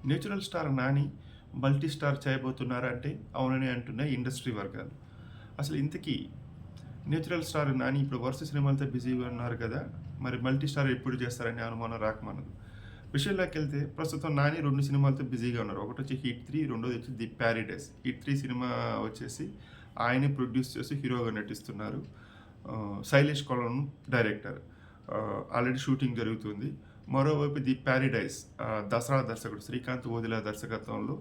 Natural star Nani multi star చేయబోతున్నారంటే అవునని అంటున్నాయి ఇండస్ట్రీ వర్గాలు. అసలు ఇంతకీ నేచురల్ స్టార్ నాని ఇప్పుడు వరుస సినిమాలతో బిజీగా ఉన్నారు కదా! మరి మల్టీ స్టార్ ఎప్పుడు చేస్తారనే అనుమానం రాకమానదు. విషయంలోకెళ్తే ప్రస్తుతం నాని 2 సినిమాలతో బిజీగా ఉన్నారు. ఒకటొచ్చి 'హిట్ 3' రెండోదొచ్చి 'ది ప్యారడైజ్'. 'హిట్ 3' సినిమా వచ్చేసి ఆయనే ప్రొడ్యూస్ చేసి హీరోగా నటిస్తున్నారు. శైలేష్ కొలను డైరెక్టర్. ఆల్రెడీ షూటింగ్ జరుగుతుంది. మరోవైపు 'ది ప్యారడైజ్' దసరా దర్శకుడు శ్రీకాంత్ ఓదిలా దర్శకత్వంలో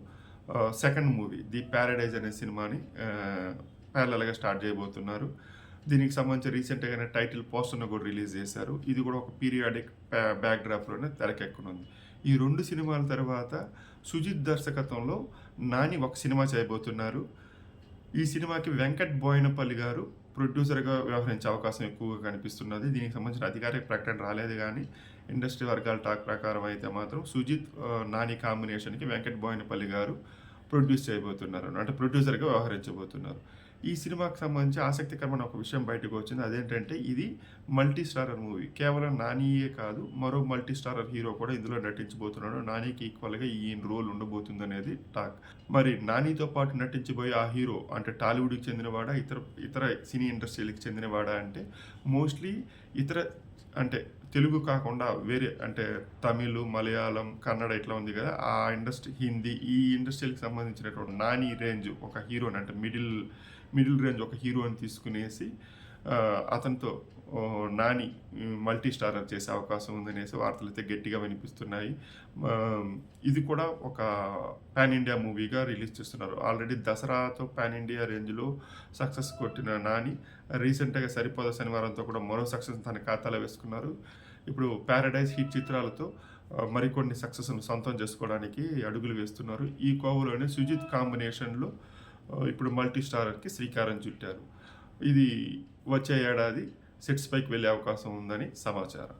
సెకండ్ మూవీ 'ది ప్యారడైజ్' అనే సినిమాని ప్యారలల్‌గా స్టార్ట్ చేయబోతున్నారు. దీనికి సంబంధించి రీసెంట్‌గానే టైటిల్ పోస్టర్‌ను కూడా రిలీజ్ చేశారు. ఇది కూడా ఒక పీరియాడిక్ బ్యాక్‌డ్రాప్‌లోనే తెరకెక్కనుంది. ఈ 2 సినిమాల తర్వాత సుజిత్ దర్శకత్వంలో నాని ఒక సినిమా చేయబోతున్నారు. ఈ సినిమాకి వెంకట్ బోయినపల్లి గారు ప్రొడ్యూసర్‌గా వ్యవహరించే అవకాశం ఎక్కువగా కనిపిస్తున్నది. దీనికి సంబంధించిన అధికారిక ప్రకటన రాలేదు గానీ, ఇండస్ట్రీ వర్గాల టాక్ ప్రకారం అయితే మాత్రం సుజిత్, నాని కాంబినేషన్‌కి వెంకట్ బోయినపల్లి గారు ప్రొడ్యూస్ చేయబోతున్నారు. అంటే ప్రొడ్యూసర్‌గా వ్యవహరించబోతున్నారు. ఈ సినిమాకి సంబంధించి ఆసక్తికరమైన ఒక విషయం బయటకు వచ్చింది. అదేంటంటే ఇది మల్టీ స్టారర్ మూవీ. కేవలం నానియే కాదు, మరో మల్టీ స్టారర్ హీరో కూడా ఇందులో నటించబోతున్నాడు. నానికి ఈక్వల్‌గా ఈయన రోల్ ఉండబోతుందనేది టాక్. మరి నానితో పాటు నటించబోయే ఆ హీరో అంటే టాలీవుడ్‌కి చెందినవాడా? ఇతర సినీ ఇండస్ట్రీలకి చెందినవాడా అంటే మోస్ట్‌లీ ఇతర అంటే తెలుగు కాకుండా వేరే అంటే తమిళ్, మలయాళం, కన్నడ ఇట్లా ఉంది కదా! ఆ ఇండస్ట్రీ హిందీ ఈ ఇండస్ట్రీ‌లకి సంబంధించినటువంటి నాని రేంజ్ ఒక హీరోని అంటే మిడిల్ రేంజ్ ఒక హీరోని తీసుకునేసి అతనితో నాని మల్టీ స్టారర్ చేసే అవకాశం ఉందనేసి వార్తలైతే గట్టిగా వినిపిస్తున్నాయి. ఇది కూడా ఒక పాన్ ఇండియా మూవీగా రిలీజ్ చేస్తున్నారు. ఆల్రెడీ దసరాతో పాన్ ఇండియా రేంజ్‌లో సక్సెస్ కొట్టిన నాని రీసెంట్‌గా 'సరిపోద శనివారంతో' కూడా మరో సక్సెస్ తన ఖాతాలో వేసుకున్నారు. ఇప్పుడు 'ప్యారడైజ్' హిట్ చిత్రాలతో మరికొన్ని సక్సెస్‌ను సొంతం చేసుకోవడానికి అడుగులు వేస్తున్నారు. ఈ కోవలోనే సుజిత్ కాంబినేషన్‌లో ఇప్పుడు మల్టీ స్టారర్‌కి శ్రీకారం చుట్టారు. ఇది వచ్చే ఏడాది సెట్స్ పైకి వెళ్ళే అవకాశం ఉందని సమాచారం.